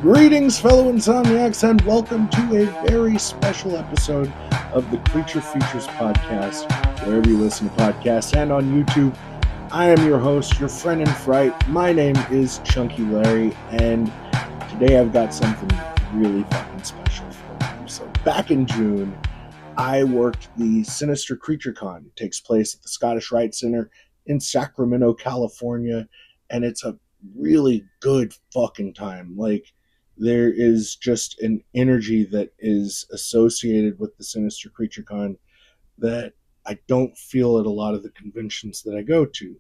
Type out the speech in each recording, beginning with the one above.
Greetings, fellow insomniacs, and welcome to a very special episode of the Creature Features podcast, wherever you listen to podcasts and on YouTube. I am your host, your friend in fright. My name is Chunky Larry, and today I've got something really fucking special for you. So back in June, I worked the Sinister CreatureCon. It takes place at the Scottish Rite Center in Sacramento, California, and it's a really good fucking time. Like, there is just an energy that is associated with the Sinister CreatureCon that I don't feel at a lot of the conventions that I go to.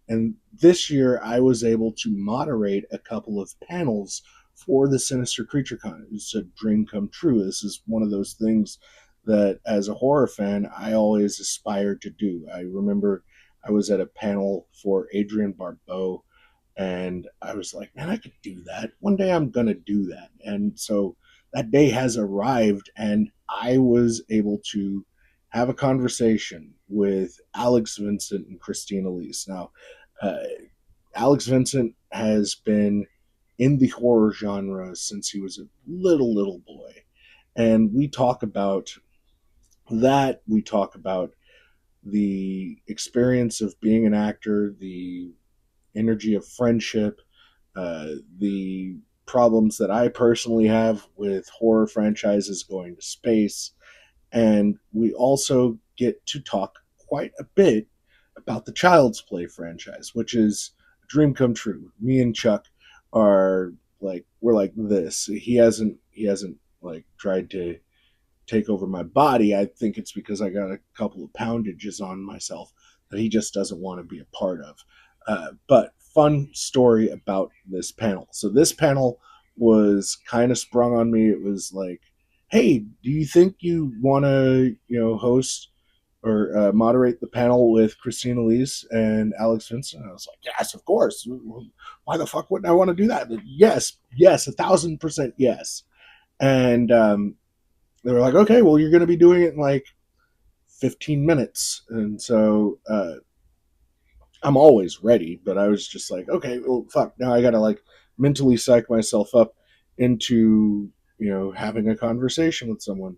And this year I was able to moderate a couple of panels for the Sinister CreatureCon. It's a dream come true. This is one of those things that as a horror fan I always aspired to do. I remember I was at a panel for Adrienne Barbeau, and I was like, man, I could do that. One day I'm going to do that. And so that day has arrived, and I was able to have a conversation with Alex Vincent and Christine Elise. Now, uh, Alex Vincent has been in the horror genre since he was a little boy. And we talk about that. We talk about the experience of being an actor, the energy of friendship, the problems that I personally have with horror franchises going to space. And we also get to talk quite a bit about the Child's Play franchise, which is a dream come true. Me and Chuck are like, we're like this. He hasn't like tried to take over my body. I think it's because I got a couple of poundages on myself that he just doesn't want to be a part of. But fun story about this panel. So this panel was kind of sprung on me. It was like, hey, do you think you want to, host or moderate the panel with Christine Elise and Alex Vincent? And I was like, yes, of course. Why the fuck wouldn't I want to do that? Yes, 1,000% yes. And they were like, okay, well, you're going to be doing it in like 15 minutes. And so I'm always ready, but I was just like, okay, well, fuck. Now I got to like mentally psych myself up into, having a conversation with someone.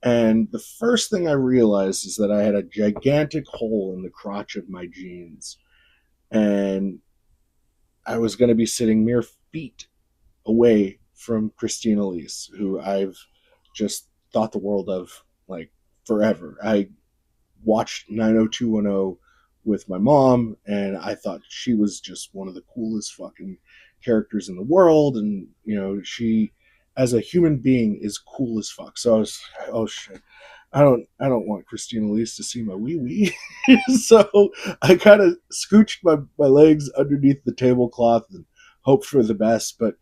And the first thing I realized is that I had a gigantic hole in the crotch of my jeans. And I was going to be sitting mere feet away from Christine Elise, who I've just thought the world of like forever. I watched 90210 with my mom, and I thought she was just one of the coolest fucking characters in the world. And she, as a human being, is cool as fuck. So I was, oh shit, I don't want Christine Elise to see my wee wee. So I kind of scooched my legs underneath the tablecloth and hoped for the best. But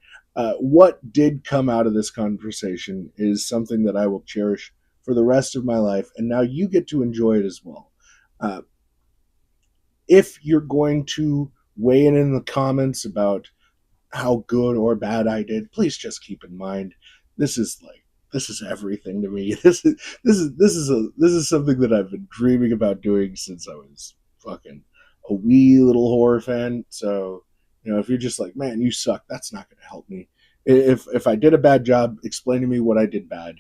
what did come out of this conversation is something that I will cherish for the rest of my life, and now you get to enjoy it as well. Uh, if you're going to weigh in the comments about how good or bad I did, please just keep in mind this is everything to me. This is something that I've been dreaming about doing since I was fucking a wee little horror fan. So, if you're just like, man, you suck, that's not going to help me. If I did a bad job, explain to me what I did bad,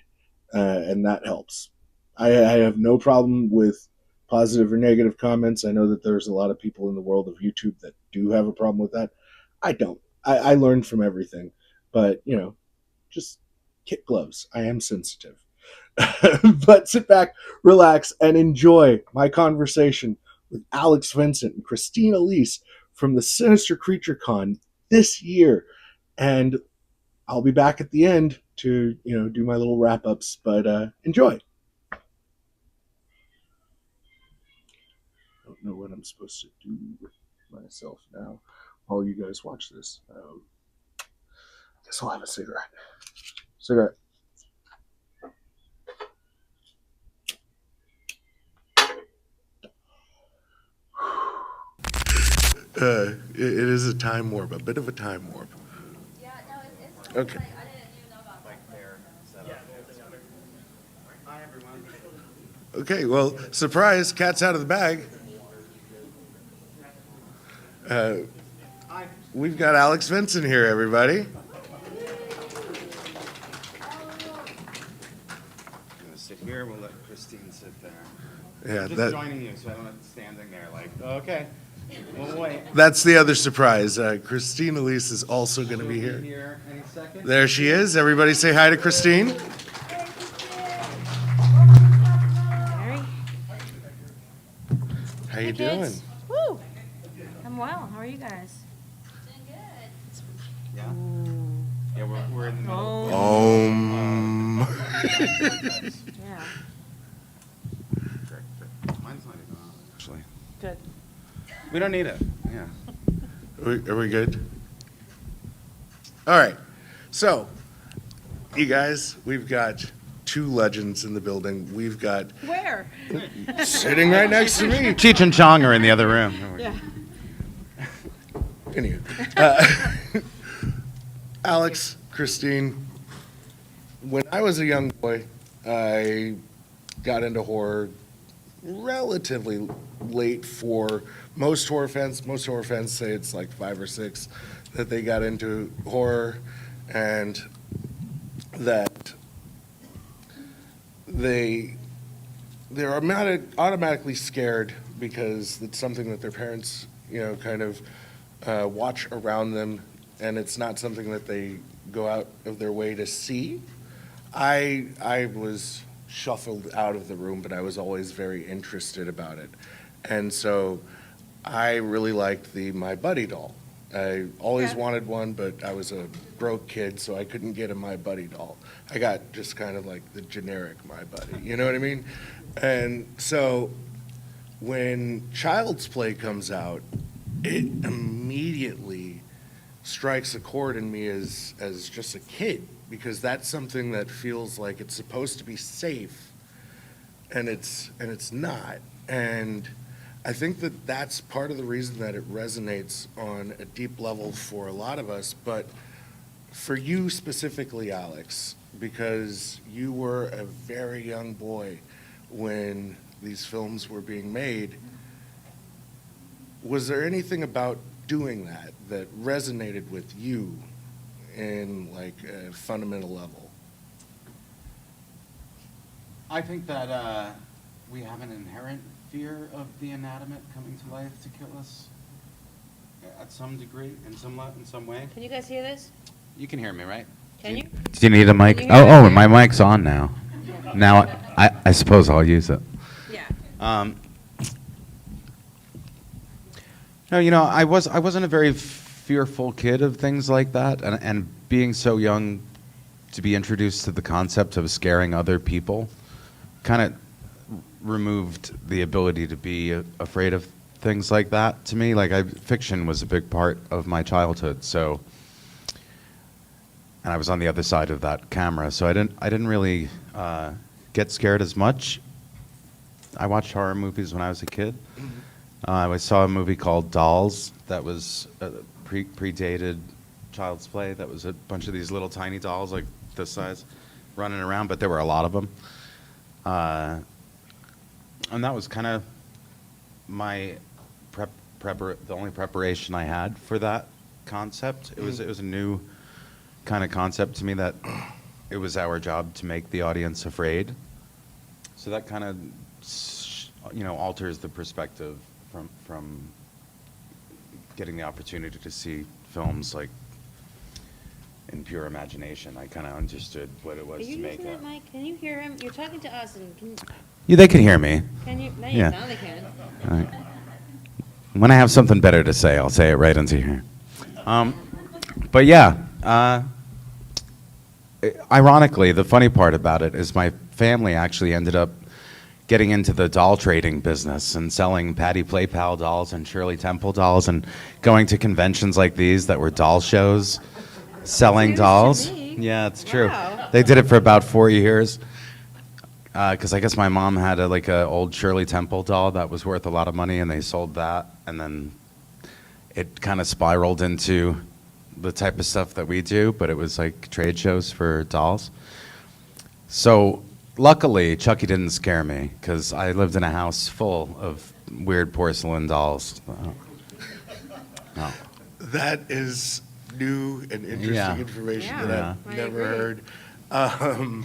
and that helps. I have no problem with positive or negative comments. I know that there's a lot of people in the world of YouTube that do have a problem with that. I don't. I learned from everything, but just kit gloves. I am sensitive. But sit back, relax, and enjoy my conversation with Alex Vincent and Christine Elise from the Sinister Creature Con this year. And I'll be back at the end to do my little wrap ups. But enjoy. I don't know what I'm supposed to do with myself now while you guys watch this. Guess I'll have a cigarette. Cigarette. It is a time warp, a bit of a time warp. Yeah, no, it's okay. Like, I didn't even know about Okay, well, surprise, cat's out of the bag. Uh, we've got Alex Vincent here, everybody. here. We'll let Christine sit there. Yeah, I'm just joining you, so I don't have to standing there like, okay, we'll wait. That's the other surprise. Christine Elise is also going to be She'll here. Any second. There she is. Everybody say hi to Christine. How you doing? Kids. Woo! I'm well. How are you guys? Doing good. Yeah. Yeah, we're in the middle. Yeah. Mine's not even on, actually. Good. We don't need it. Yeah. Are we good? All right. So, you guys, we've got two legends in the building. We've got Where? sitting right next to me. Cheech and Chong are in the other room. Yeah. Anywho, Alex, Christine, when I was a young boy, I got into horror relatively late for most horror fans. Most horror fans say it's like 5 or 6 that they got into horror, and that they're automatically scared because it's something that their parents, kind of watch around them, and it's not something that they go out of their way to see. I was shuffled out of the room, but I was always very interested about it. And so I really liked the My Buddy doll. I always wanted one, but I was a broke kid, so I couldn't get a My Buddy doll. I got just kind of like the generic My Buddy, you know what I mean? And so when Child's Play comes out, it immediately strikes a chord in me as just a kid, because that's something that feels like it's supposed to be safe, and it's not. And I think that that's part of the reason that it resonates on a deep level for a lot of us, but for you specifically, Alex, because you were a very young boy when these films were being made, was there anything about doing that resonated with you in like a fundamental level? I think that we have an inherent fear of the inanimate coming to life to kill us at some degree, in some way. Can you guys hear this? You can hear me, right? Can you? Do you need a mic? Can you hear me? My mic's on now. Now I suppose I'll use it. Yeah. No, I wasn't a very fearful kid of things like that, and being so young to be introduced to the concept of scaring other people kind of removed the ability to be afraid of things like that to me. Like fiction was a big part of my childhood, so, and I was on the other side of that camera, so I didn't really get scared as much. I watched horror movies when I was a kid. I saw a movie called Dolls that was predated Child's Play. That was a bunch of these little tiny dolls like this size running around, but there were a lot of them. And that was kind of my the only preparation I had for that concept. It was a new kind of concept to me, that it was our job to make the audience afraid. So that kind of alters the perspective from getting the opportunity to see films like in pure imagination. I kind of understood what it was Are you to make using that mic? Can you hear him? You're talking to us, and Yeah, they can hear me. can you? Now, Yeah. now they can. All right. When I have something better to say, I'll say it right into here. But yeah, ironically, the funny part about it is my family actually ended up getting into the doll trading business and selling Patty Play Pal dolls and Shirley Temple dolls and going to conventions like these that were doll shows, selling News to dolls. me. Yeah, it's true. Wow. They did it for about 4 years. Because I guess my mom had a old Shirley Temple doll that was worth a lot of money, and they sold that, and then it kind of spiraled into the type of stuff that we do, but it was like trade shows for dolls. So luckily, Chucky didn't scare me, because I lived in a house full of weird porcelain dolls. No. That is new and interesting Yeah. information Yeah, that I I've never agree. heard.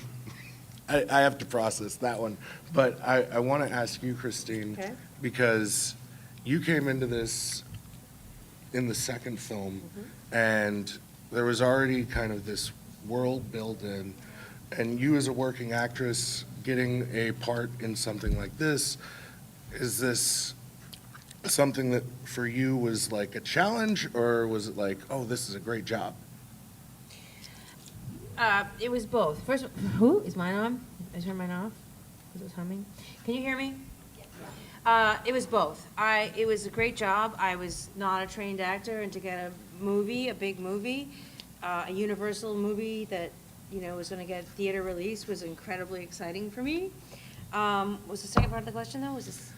I have to process that one. But I want to ask you, Christine, Okay. because you came into this in the second film, and there was already kind of this world built in, and you as a working actress getting a part in something like this, is this something that for you was like a challenge, or was it like, oh, this is a great job? It was both. First, who is mine on? I turned mine off because it was humming. Can you hear me? It was both. It was a great job. I was not a trained actor, and to get a big movie, a Universal movie that was going to get theater release was incredibly exciting for me. Was the second part of the question though? Was this?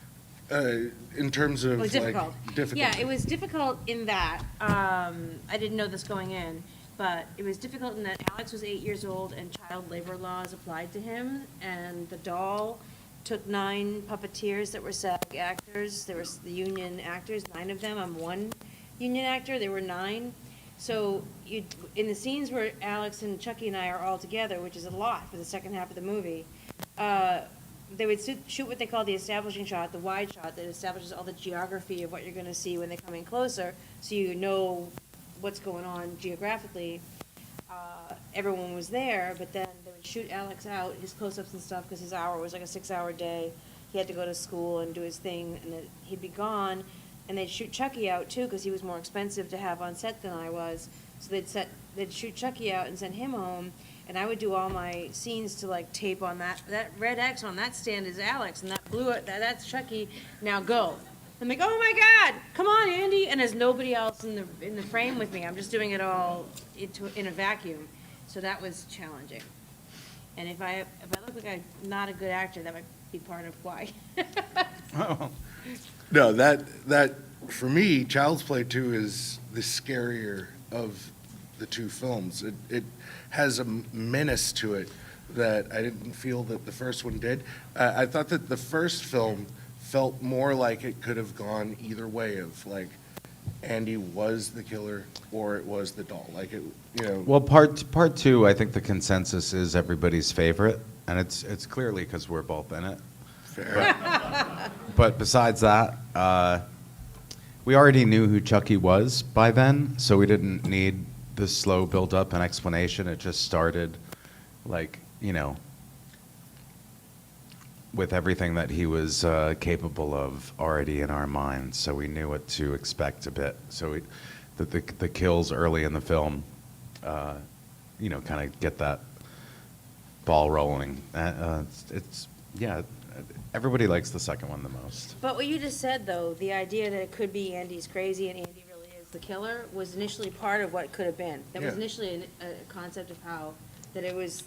In terms of It was difficult. difficult. Yeah, it was difficult in that I didn't know this going in, but it was difficult in that Alex was 8 years old and child labor laws applied to him, and the doll took 9 puppeteers that were SAG actors. There was the union actors, 9 of them. I'm one union actor. There were 9. So in the scenes where Alex and Chucky and I are all together, which is a lot for the second half of the movie, they would shoot what they call the establishing shot, the wide shot that establishes all the geography of what you're going to see when they come in closer, so you know what's going on geographically. Everyone was there, but then they would shoot Alex out, his close-ups and stuff, because his hour was like a 6-hour day. He had to go to school and do his thing, and then he'd be gone. And they'd shoot Chucky out too, because he was more expensive to have on set than I was. So they'd shoot Chucky out and send him home, and I would do all my scenes to like tape on that red X on that stand is Alex, and that blue that's Chucky. Now go. I'm like, oh my God, come on, Andy! And there's nobody else in the frame with me. I'm just doing it all in a vacuum. So that was challenging. And if I look like I'm not a good actor, that might be part of why. Oh. No, that for me, Child's Play 2 is the scarier of the 2 films. It has a menace to it that I didn't feel that the first one did. I thought that the first film felt more like it could have gone either way, of like Andy was the killer or it was the doll. Like it, Well, part 2, I think the consensus is everybody's favorite, and it's clearly because we're both in it. Fair. But besides that, we already knew who Chucky was by then, so we didn't need the slow build-up and explanation. It just started, like, with everything that he was capable of already in our minds, so we knew what to expect a bit. So the kills early in the film, kind of get that ball rolling. Everybody likes the second one the most. But what you just said, though, the idea that it could be Andy's crazy and Andy really is the killer was initially part of what could have been. That was Yeah. initially a concept of how, that it was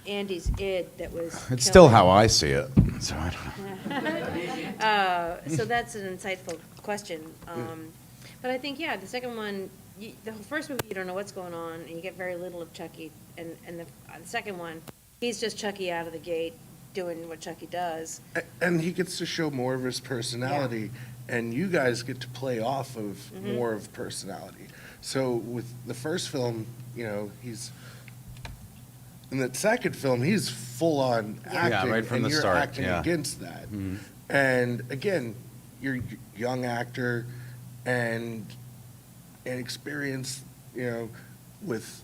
Andy's id that was It's still killing. how I see it. So I don't know. So that's an insightful question. But I think, the second one, the first movie, you don't know what's going on, and you get very little of Chucky. And the second one, he's just Chucky out of the gate, doing what Chucky does. And he gets to show more of his personality, and you guys get to play off of more of personality. So with the first film, he's in the second film, he's full on acting, right from and the you're start, acting yeah. against that. Mhm. And again, you're a young actor and experienced, with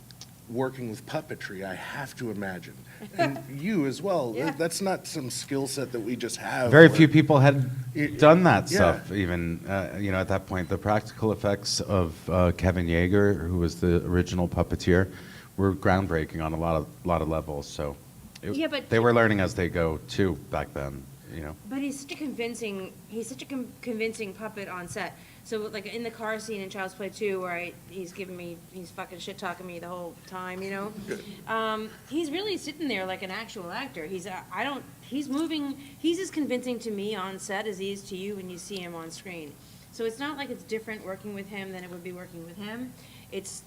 working with puppetry, I have to imagine. And you as well. Yeah. That's not some skill set that we just have. Very where- few people had done that Yeah. stuff, even, at that point. The practical effects of Kevin Yeager, who was the original puppeteer, were groundbreaking on a lot of levels. So Yeah, but- they were learning as they go, too, back then, But he's such a convincing puppet on set. So like in the car scene in Child's Play 2, where he's fucking shit talking me the whole time, he's really sitting there like an actual actor. He's moving. He's as convincing to me on set as he is to you when you see him on screen. So it's not like it's different working with him than it would be working with him. It's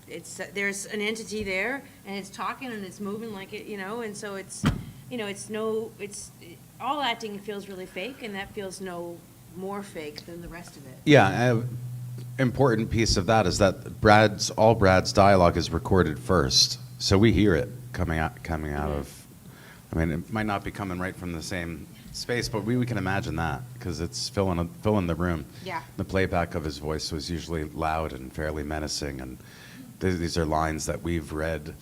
there's an entity there, and it's talking and it's moving like it, and so it's all acting feels really fake, and that feels no more fake than the rest of it. Yeah, important piece of that is that Brad's dialogue is recorded first, so we hear it coming out of I mean, it might not be coming right from the same space, but we can imagine that because it's filling the room. Yeah. The playback of his voice was usually loud and fairly menacing, and these are lines that we've read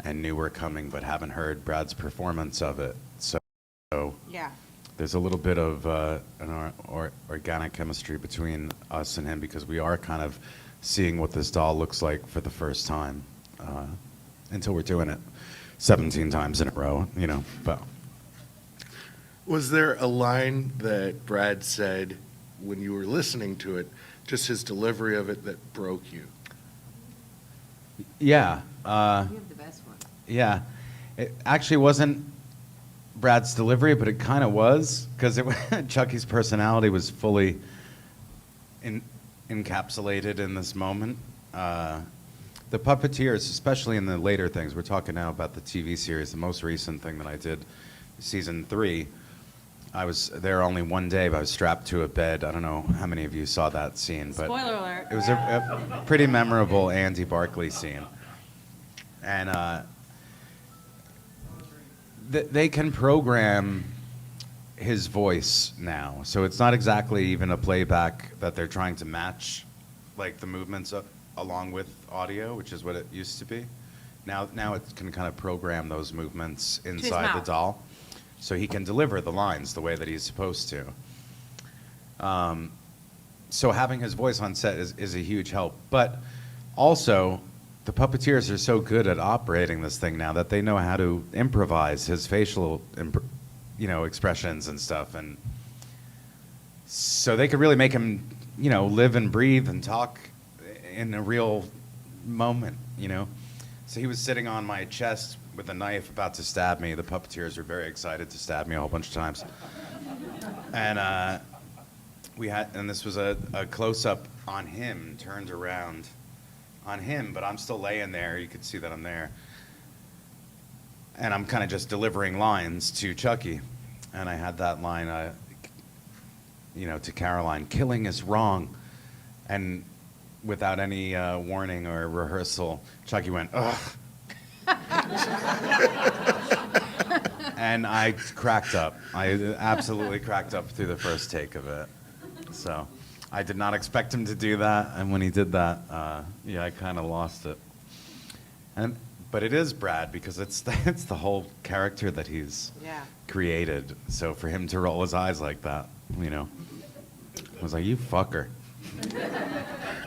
and knew were coming, but haven't heard Brad's performance of it. So Yeah. there's a little bit of organic chemistry between us and him because we are kind of seeing what this doll looks like for the first time until we're doing it 17 times in a row, but. Was there a line that Brad said when you were listening to it, just his delivery of it, that broke you? Yeah. You have the best one. Yeah. It actually wasn't Brad's delivery, but it kind of was because Chucky's personality was fully encapsulated in this moment. The puppeteers, especially in the later things, we're talking now about the TV series, the most recent thing that I did, season 3. I was there only one day, but I was strapped to a bed. I don't know how many of you saw that scene, but Spoiler alert. it was a pretty memorable Andy Barclay scene. And they can program his voice now, so it's not exactly even a playback that they're trying to match, like the movements along with audio, which is what it used to be. Now it can kind of program those movements inside the mouth. doll, so he can deliver the lines the way that he's supposed to. So having his voice on set is a huge help. But also, the puppeteers are so good at operating this thing now that they know how to improvise his facial, expressions and stuff, and so they could really make him, live and breathe and talk in a real moment, So he was sitting on my chest with a knife about to stab me. The puppeteers were very excited to stab me a whole bunch of times. And and this was a close-up on him, turned around on him, but I'm still laying there. You could see that I'm there. And I'm kind of just delivering lines to Chucky. And I had that line, to Caroline, "Killing is wrong." And without any warning or rehearsal, Chucky went, "Ugh." And I cracked up. I absolutely cracked up through the first take of it. So I did not expect him to do that. And when he did that, I kind of lost it. But it is Brad because it's the whole character that he's created. So for him to roll his eyes like that, I was like, "You fucker."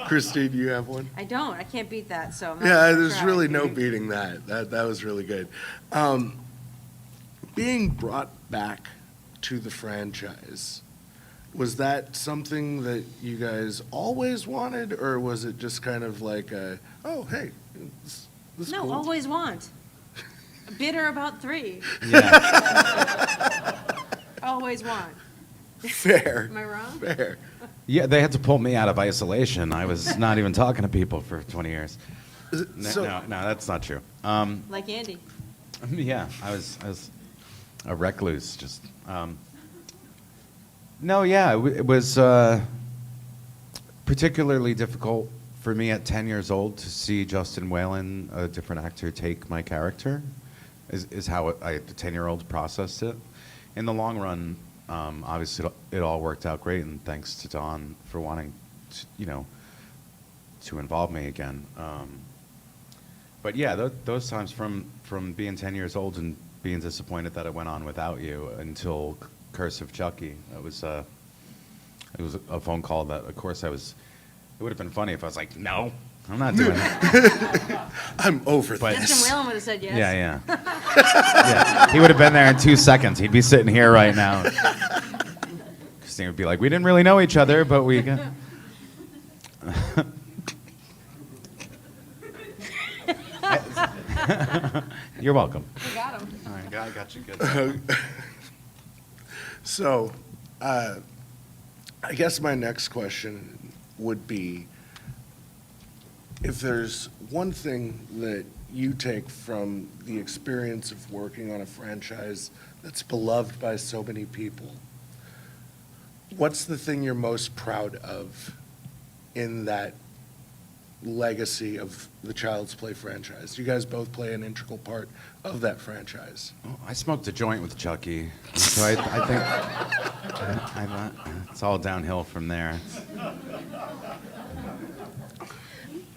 Christine, do you have one? I don't. I can't beat that, so I'm not Yeah, gonna there's try. really no beating that. That was really good. Being brought back to the franchise, was that something that you guys always wanted, or was it just kind of like oh, hey, this No, cool? always want. Bitter about 3. Yeah. Always want. Fair. Am I wrong? Fair. Yeah, they had to pull me out of isolation. I was not even talking to people for 20 years. So, No, that's not true. Like Andy. Yeah, I was a recluse. Just no, yeah, it was particularly difficult for me at 10 years old to see Justin Whalen, a different actor, take my character. Is how the 10-year-old processed it. In the long run, obviously it all worked out great, and thanks to Don for wanting to involve me again. But yeah, those times from being 10 years old and being disappointed that it went on without you until Curse of Chucky, it was a phone call that, of course, it would have been funny if I was like, "No, I'm not doing it." I'm over But- this. Justin Whalen would have said yes. Yeah. Yeah. He would have been there in 2 seconds. He'd be sitting here right now. Christine would be like, "We didn't really know each other, but we..." You're welcome. We got him. All right, I got you good. So, I guess my next question would be, if there's one thing that you take from the experience of working on a franchise that's beloved by so many people, what's the thing you're most proud of in that legacy of the Child's Play franchise? You guys both play an integral part of that franchise. Well, I smoked a joint with Chucky, so I think it's all downhill from there.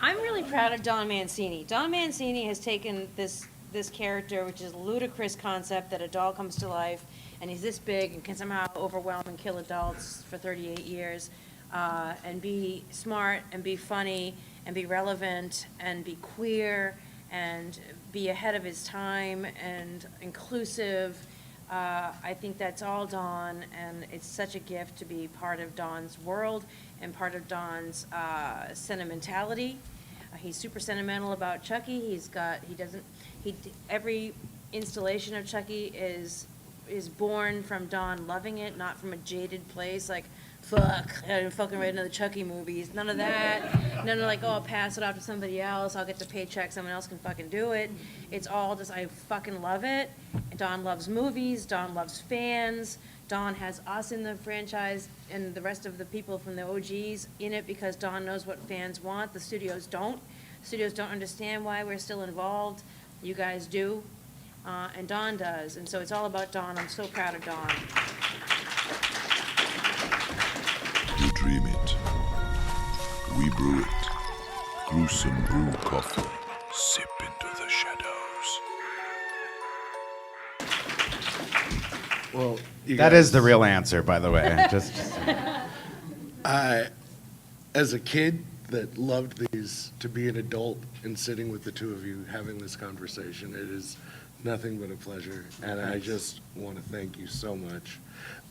I'm really proud of Don Mancini. Don Mancini has taken this character, which is a ludicrous concept that a doll comes to life, and he's this big and can somehow overwhelm and kill adults for 38 years, and be smart and be funny and be relevant and be queer and be ahead of his time and inclusive. I think that's all Don, and it's such a gift to be part of Don's world and part of Don's sentimentality. He's super sentimental about Chucky. Every installation of Chucky is born from Don loving it, not from a jaded place like, fuck, I'm fucking writing another Chucky movies. None of that. None of like, oh, I'll pass it off to somebody else. I'll get the paycheck. Someone else can fucking do it. It's all just, I fucking love it. Don loves movies. Don loves fans. Don has us in the franchise and the rest of the people from the OGs in it because Don knows what fans want. The studios don't. Studios don't understand why we're still involved. You guys do. And Don does. And so it's all about Don. I'm so proud of Don. You dream it. We brew it. Gruesome brew coffee. Sip into the shadows. Well, That is the real answer, by the way. Just as a kid that loved these, to be an adult and sitting with the two of you having this conversation, it is nothing but a pleasure. And I just want to thank you so much.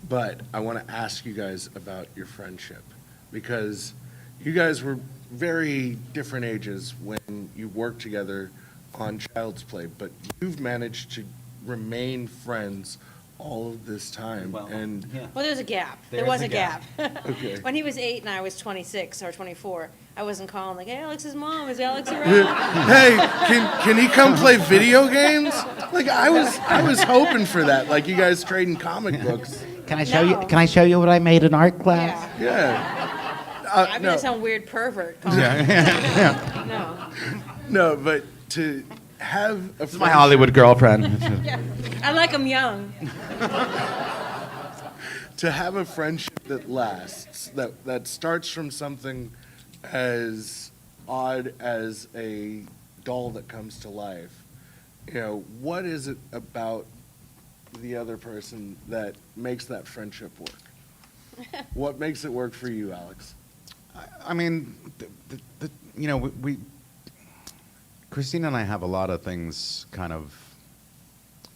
But I want to ask you guys about your friendship, because you guys were very different ages when you worked together on Child's Play, but you've managed to remain friends all of this time. Well, and yeah. Well, there's a gap. There There's was a a gap. Okay. When he was 8 and I was 26 or 24, I wasn't calling like, hey, Alex's mom, is Alex around? Hey, can he come play video games? Like I was hoping for that. Like you guys trading comic books. Can I show you? No. Can I show you what I made in art class? Yeah. Yeah. I'm No, gonna sound weird pervert. No. no, but to have a This is my Hollywood girlfriend. Yeah. I like him young. to have a friendship that lasts, that starts from something as odd as a doll that comes to life. You know, what is it about the other person that makes that friendship work? What makes it work for you, Alex? I mean, we Christina and I have a lot of things kind of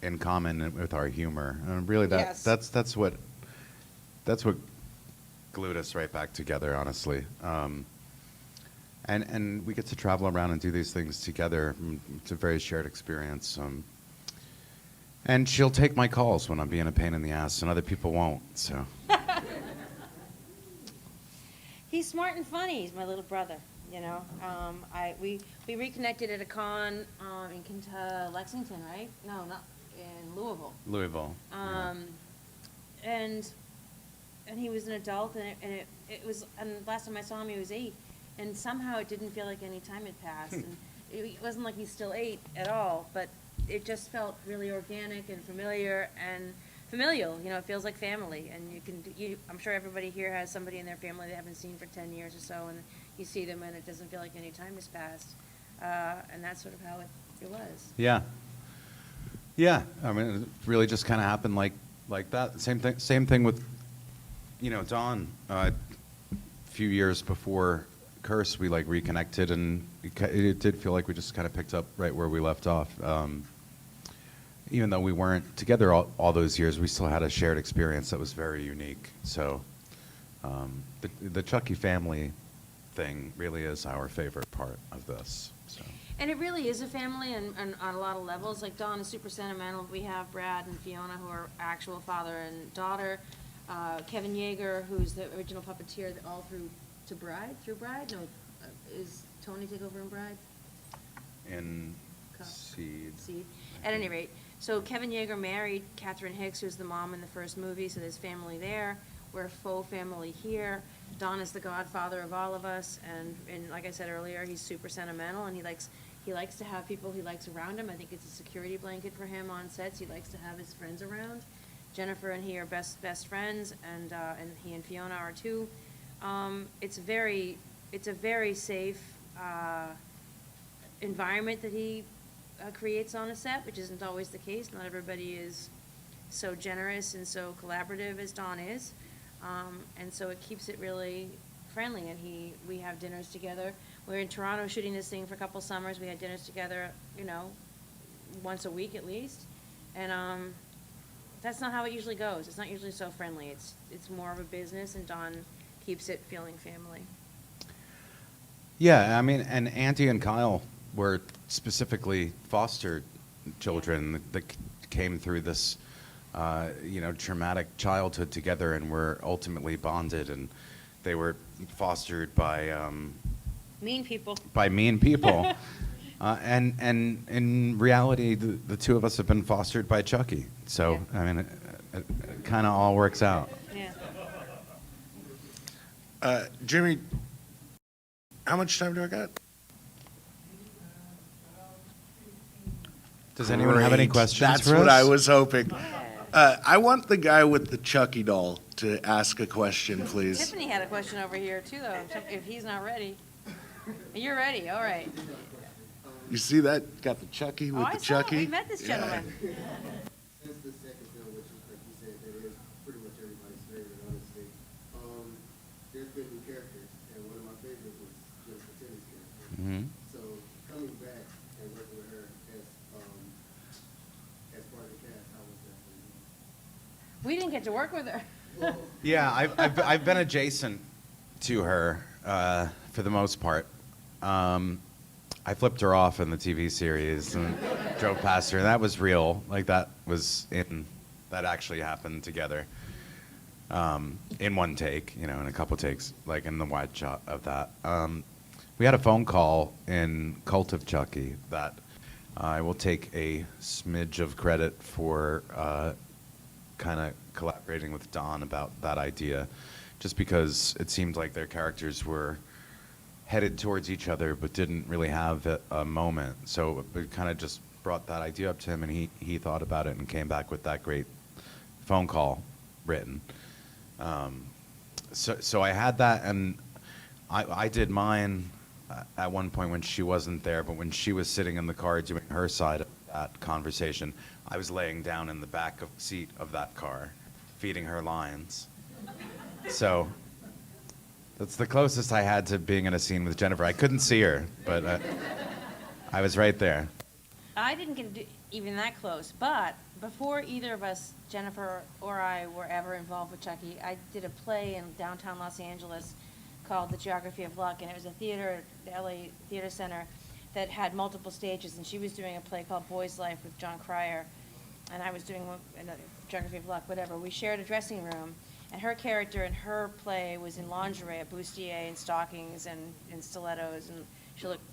in common with our humor, and really Yes. that's what glued us right back together, honestly. And we get to travel around and do these things together. It's a very shared experience. And she'll take my calls when I'm being a pain in the ass, and other people won't. So He's smart and funny. He's my little brother. You know, we reconnected at a con in Lexington, right? No, not in Louisville. Louisville. And he was an adult, and it was. And last time I saw him, he was 8, and somehow it didn't feel like any time had passed. And it wasn't like he's still 8 at all, but it just felt really organic and familiar and familial. You know, it feels like family, and I'm sure everybody here has somebody in their family they haven't seen for 10 years or so, and you see them, and it doesn't feel like any time has passed. And that's sort of how it was. Yeah. Yeah. I mean, it really just kind of happened like that. Same thing with, Dawn. A few years before Curse, we reconnected, and it did feel like we just kind of picked up right where we left off. Even though we weren't together all those years, we still had a shared experience that was very unique. So the Chucky family thing really is our favorite part of this. So. And it really is a family, and on a lot of levels. Like, Dawn is super sentimental. We have Brad and Fiona, who are actual father and daughter. Kevin Yeager, who's the original puppeteer all through Bride? No, is Tony take over in Bride? In Cup. Seed. At any rate, so Kevin Yeager married Catherine Hicks, who's the mom in the first movie, so there's family there. We're a faux family here. Don is the godfather of all of us, and like I said earlier, he's super sentimental, and he likes to have people he likes around him. I think it's a security blanket for him on sets. He likes to have his friends around. Jennifer and he are best friends, and he and Fiona are too. It's a very safe environment that he creates on a set, which isn't always the case. Not everybody is so generous and so collaborative as Don is, and so it keeps it really friendly. And we have dinners together. We're in Toronto shooting this thing for a couple summers. We had dinners together, once a week at least, and that's not how it usually goes. It's not usually so friendly. It's more of a business, and Don keeps it feeling family. Yeah, I mean, and Auntie and Kyle were specifically foster children that came through this, traumatic childhood together, and were ultimately bonded, and they were fostered by Mean people. mean people. And in reality, the two of us have been fostered by Chucky. So, Yeah. I mean, it kind of all works out. Yeah. Jimmy, how much time do I got? Does anyone have any Great. questions That's for us? what I was hoping. I want the guy with the Chucky doll to ask a question, please. Tiffany had a question over here too, though, if he's not ready. You're ready, all right. You see that? Got the Chucky with Oh, I the saw it. Chucky. We met this gentleman. Since the second film, which is like you said, that is pretty much everybody's favorite, honestly. There's been new characters, and one of my favorites was Jennifer Tilly's character. Mhm. So coming back and working with her as part of the cast, how was that for you? We didn't get to work with her. Yeah, I've been adjacent to her for the most part. I flipped her off in the TV series and drove past her, and that was real. Like that actually happened together in one take, in a couple takes, like in the wide shot of that. We had a phone call in Cult of Chucky that I will take a smidge of credit for kind of collaborating with Don about that idea, just because it seemed like their characters were headed towards each other but didn't really have a moment. So it kind of just brought that idea up to him, and he thought about it and came back with that great phone call written. So I had that, and I did mine at one point when she wasn't there, but when she was sitting in the car doing her side of that conversation, I was laying down in the back seat of that car, feeding her lines. So that's the closest I had to being in a scene with Jennifer. I couldn't see her, but I was right there. I didn't get even that close, but before either of us, Jennifer or I, were ever involved with Chucky, I did a play in downtown Los Angeles called The Geography of Luck, and it was a theater, the LA Theater Center, that had multiple stages, and she was doing a play called Boy's Life with John Cryer, and I was doing another Geography of Luck, whatever. We shared a dressing room, and her character in her play was in lingerie, a bustier and stockings and stilettos, and she looked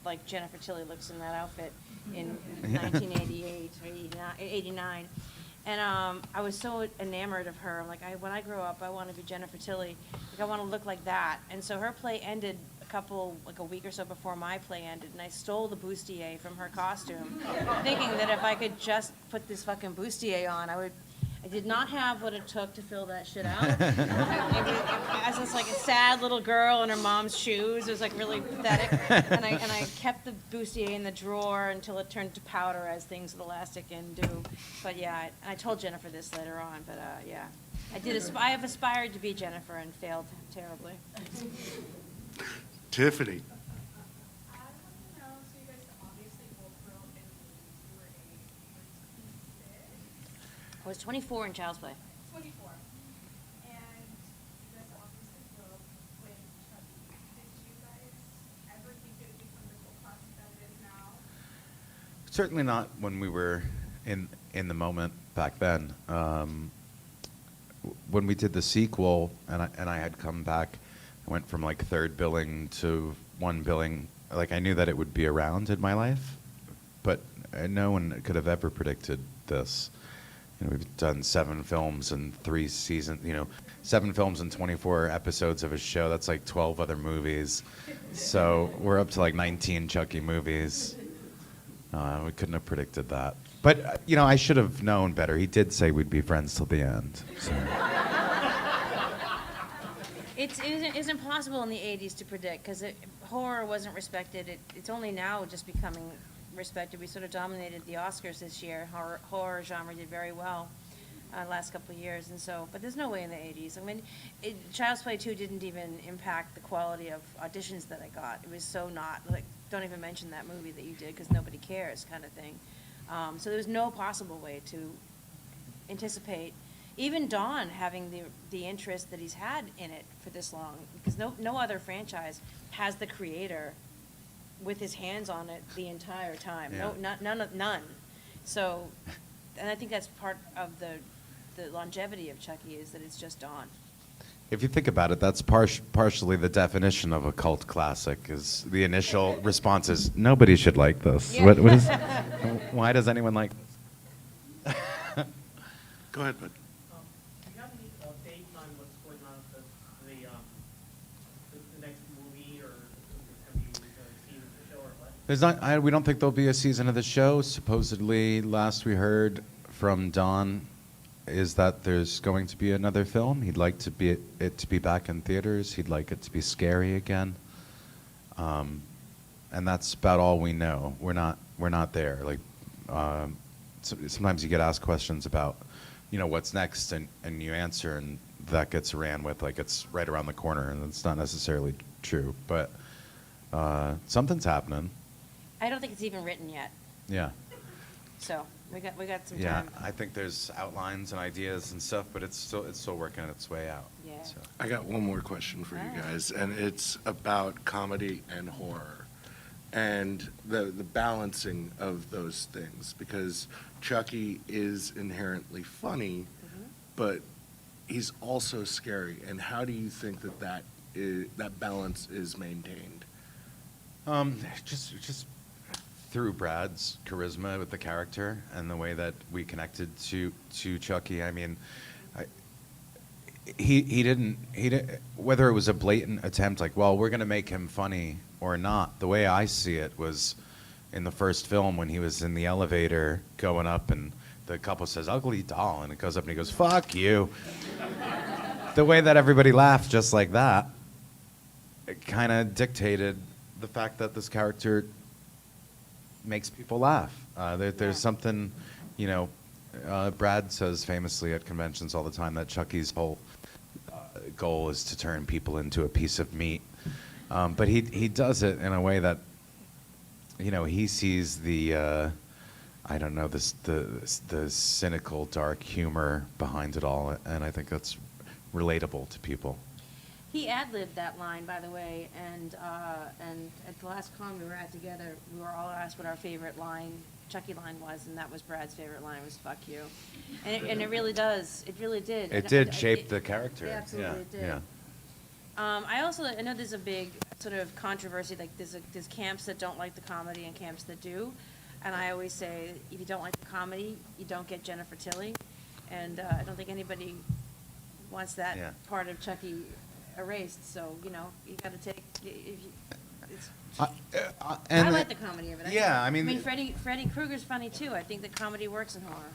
like Jennifer Tilly looks in that outfit in 1988 or 89. And I was so enamored of her. I'm like, when I grow up, I want to be Jennifer Tilly. Like, I want to look like that. And so her play ended a week or so before my play ended, and I stole the bustier from her costume, thinking that if I could just put this fucking bustier on, I did not have what it took to fill that shit out. As this like a sad little girl in her mom's shoes, it was like really pathetic. And I kept the bustier in the drawer until it turned to powder, as things with elastic and do. But yeah, I told Jennifer this later on. But yeah, I have aspired to be Jennifer and failed terribly. Tiffany. I want to know, so you guys obviously both grew up in Elise. You were age 26, I was 24 in Child's Play. 24. And you guys obviously grew up with Chucky. Did you guys ever think it would become the cult classic that it is now? Certainly not when we were in the moment back then. When we did the sequel, and I had come back, I went from like third billing to one billing. Like I knew that it would be around in my life, but no one could have ever predicted this. we've done 7 films and 3 seasons. 7 films and 24 episodes of a show. That's like 12 other movies. So we're up to like 19 Chucky movies. We couldn't have predicted that. But I should have known better. He did say we'd be friends till the end. So. It's impossible in the 80s to predict because horror wasn't respected. It's only now just becoming respected. We sort of dominated the Oscars this year. Horror genre did very well last couple of years, but there's no way in the 80s. I mean, Child's Play 2 didn't even impact the quality of auditions that I got. It was so not, like, don't even mention that movie that you did because nobody cares kind of thing. So there was no possible way to anticipate even Dawn having the interest that he's had in it for this long, because no other franchise has the creator with his hands on it the entire time. Yeah. None. So, and I think that's part of the longevity of Chucky is that it's just Dawn. If you think about it, that's partially the definition of a cult classic. Is the initial response is nobody should like this. Yeah. What is? Why does anyone like this? Go ahead, bud. Do you have any update on what's going on with the next movie, or have you seen the show or what? There's not. We don't think there'll be a season of the show. Supposedly, last we heard from Don, is that there's going to be another film. He'd like it to be back in theaters. He'd like it to be scary again. And that's about all we know. We're not there. Like, sometimes you get asked questions about, what's next, and you answer, and that gets ran with like it's right around the corner, and it's not necessarily true. But something's happening. I don't think it's even written yet. Yeah. So we got some Yeah, time. I think there's outlines and ideas and stuff, but it's still working its way out. Yeah. So. I got one more question for you Ah. guys, and it's about comedy and horror and the balancing of those things, because Chucky is inherently funny, but he's also scary. And how do you think that balance is maintained? Just through Brad's charisma with the character and the way that we connected to Chucky. I mean, he didn't whether it was a blatant attempt like, well, we're going to make him funny or not. The way I see it was in the first film when he was in the elevator going up and the couple says ugly doll, and it goes up and he goes, fuck you. The way that everybody laughed just like that, it kind of dictated the fact that this character makes people laugh. There's something, Brad says famously at conventions all the time that Chucky's whole goal is to turn people into a piece of meat. But he does it in a way that, he sees the, the cynical, dark humor behind it all, and I think that's relatable to people. He ad-libbed that line, by the way, and at the last con we were at together, we were all asked what our favorite Chucky line was, and that was Brad's favorite line, was "fuck you," and it really does. It really did. It did shape the character. It absolutely did. Yeah. I know there's a big sort of controversy. Like there's camps that don't like the comedy and camps that do, and I always say if you don't like the comedy, you don't get Jennifer Tilly, and I don't think anybody wants that part of Chucky erased. So you got to take. I like the comedy of it. I mean, Freddy Krueger's funny too. I think that comedy works in horror.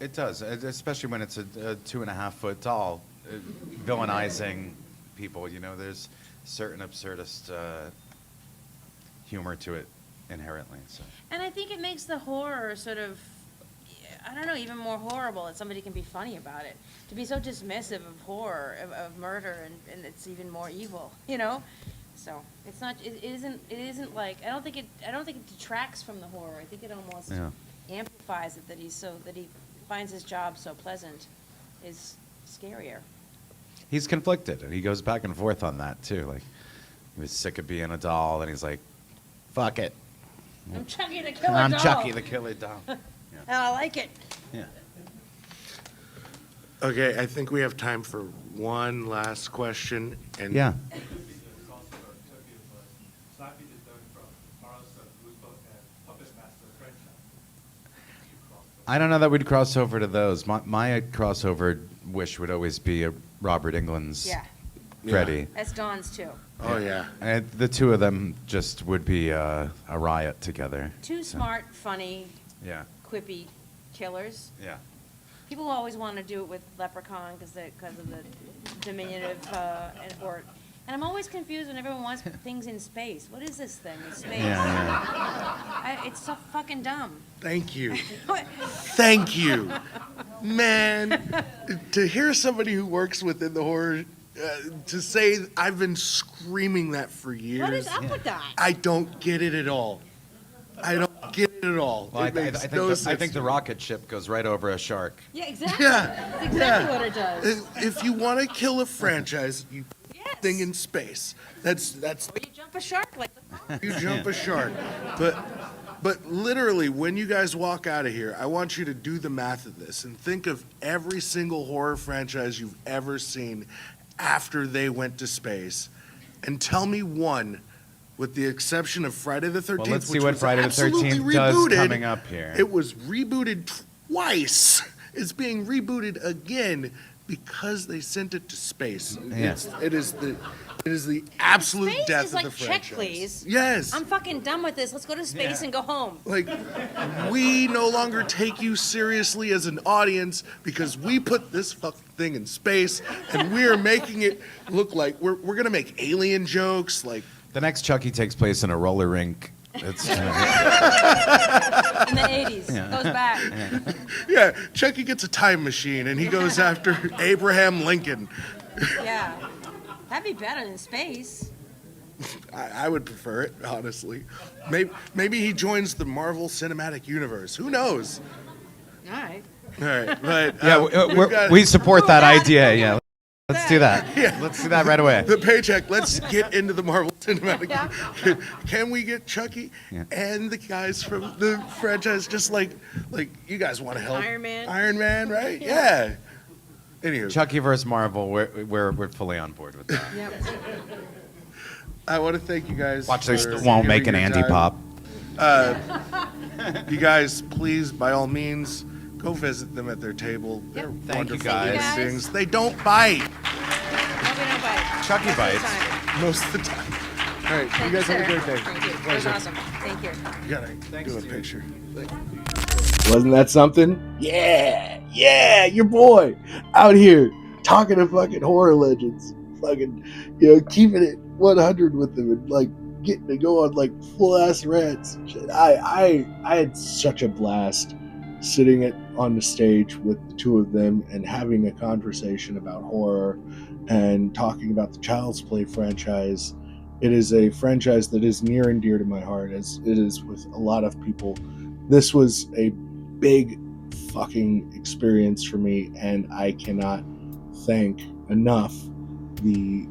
It does, especially when it's a 2.5-foot doll villainizing people. There's certain absurdist humor to it inherently. So. And I think it makes the horror sort of, even more horrible that somebody can be funny about it. To be so dismissive of horror, of murder, and it's even more evil, So it's not. It isn't like. I don't think it detracts from the horror. I think it almost amplifies it that he finds his job so pleasant, is scarier. He's conflicted, and he goes back and forth on that too. Like he was sick of being a doll, and he's like, "Fuck it, I'm Chucky the Killer I'm Doll. Chucky the Killer Doll." And I like it. Yeah. Okay, I think we have time for one last question. And Yeah. I don't know that we'd cross over to those. My crossover wish would always be a Robert Englund's Yeah, Freddy. that's Dawn's too. Oh yeah. And the two of them just would be a riot together. Two smart, funny, Yeah. quippy killers. Yeah. People always want to do it with Leprechaun because of the diminutive and I'm always confused when everyone wants things in space. What is this thing in space? Yeah. It's so fucking dumb. Thank you. Thank you. Man, to hear somebody who works within the horror to say I've been screaming that for years. What is up with that? I don't get it at all. I don't get it at all. Well, It makes no I sense think the to me. rocket ship goes right over a shark. Yeah, exactly. Yeah, That's exactly what it does. If you want to kill a franchise, you Yes. thing in space. That's Or you jump a shark like the phone. you jump a shark. But literally, when you guys walk out of here, I want you to do the math of this and think of every single horror franchise you've ever seen after they went to space, and tell me one, with the exception of Friday the 13th, Well, let's see which what was Friday the absolutely 13th does rebooted. coming up here. It was rebooted twice. It's being rebooted again because they sent it to space. Yeah. It is the absolute Space death is of the like, check, franchise. please. Yes. I'm fucking done with this. Let's go to space Yeah. and go home. Like, we no longer take you seriously as an audience because we put this fucking thing in space and we are making it look like we're going to make alien jokes. Like, The next Chucky takes place in a roller rink. It's In the 80s. Goes back. yeah, Chucky gets a time machine and he goes after Abraham Lincoln. Yeah. That'd be better than space. I would prefer it, honestly. Maybe he joins the Marvel Cinematic Universe. Who knows? All right. All right, but yeah, we've got- we support that that. idea. Yeah, let's do that. Yeah. Let's do that right away. The paycheck. Let's get into the Marvel Cinematic. Can we get Chucky Yeah. and the guys from the franchise? Just like you guys want to help Iron Man. Iron Man, right? Yeah. Anywho, Chucky versus Marvel. We're fully on board with that. Yep. I want to thank you guys. Watch, they for still won't make an giving Andy your time. pop. You guys, please, by all means, go visit them at their table. They're Thank you, wonderful guys. human Thank you, guys. beings. They don't bite No, we don't bite. Chucky Most of the bites. time. most of the time. All right, Thank you guys have a sir. great day. Thank you. That was Pleasure. awesome. Thank you. You gotta do a picture. Wasn't that something? Yeah, your boy out here talking to fucking horror legends, fucking, keeping it 100 with them and like getting to go on like full ass rants. And shit. I had such a blast sitting on the stage with the two of them and having a conversation about horror and talking about the Child's Play franchise. It is a franchise that is near and dear to my heart, as it is with a lot of people. This was a big fucking experience for me, and I cannot thank enough the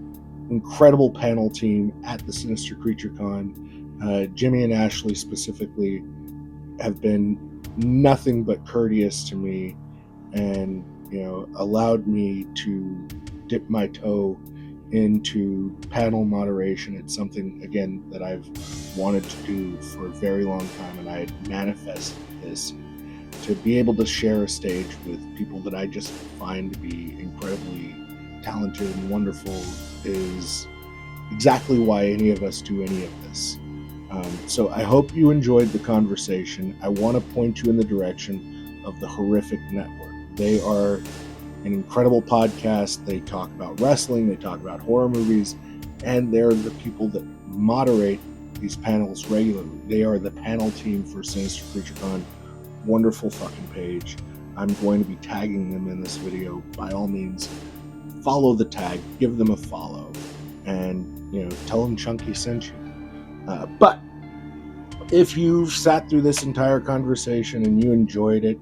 incredible panel team at the Sinister Creature Con. Jimmy and Ashley specifically have been nothing but courteous to me, and allowed me to dip my toe into panel moderation. It's something, again, that I've wanted to do for a very long time, and I had manifested this to be able to share a stage with people that I just find to be incredibly talented and wonderful is exactly why any of us do any of this. So I hope you enjoyed the conversation. I want to point you in the direction of the Horrific Network. They are an incredible podcast. They talk about wrestling, they talk about horror movies, and they're the people that moderate these panels regularly. They are the panel team for Sinister Creature Con. Wonderful fucking page. I'm going to be tagging them in this video. By all means, follow the tag, give them a follow, and tell them Chunky sent you. But if you've sat through this entire conversation and you enjoyed it,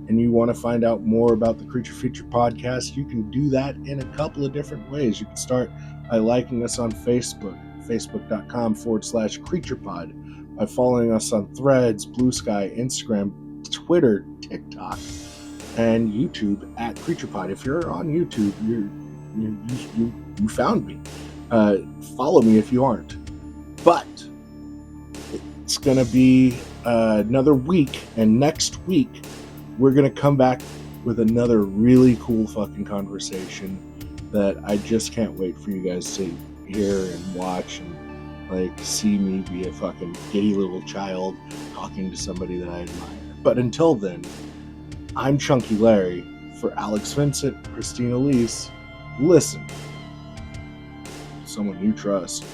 and you want to find out more about the Creature Feature podcast, you can do that in a couple of different ways. You can start by liking us on Facebook, facebook.com/CreaturePod, by following us on Threads, Blue Sky, Instagram, Twitter, TikTok, and YouTube at CreaturePod. If you're on YouTube, you found me. Follow me if you aren't. But it's going to be another week, and next week we're going to come back with another really cool fucking conversation that I just can't wait for you guys to hear and watch and like see me be a fucking giddy little child talking to somebody that I admire. But until then, I'm Chunky Larry. For Alex Vincent, Christine Elise, listen. Someone you trust.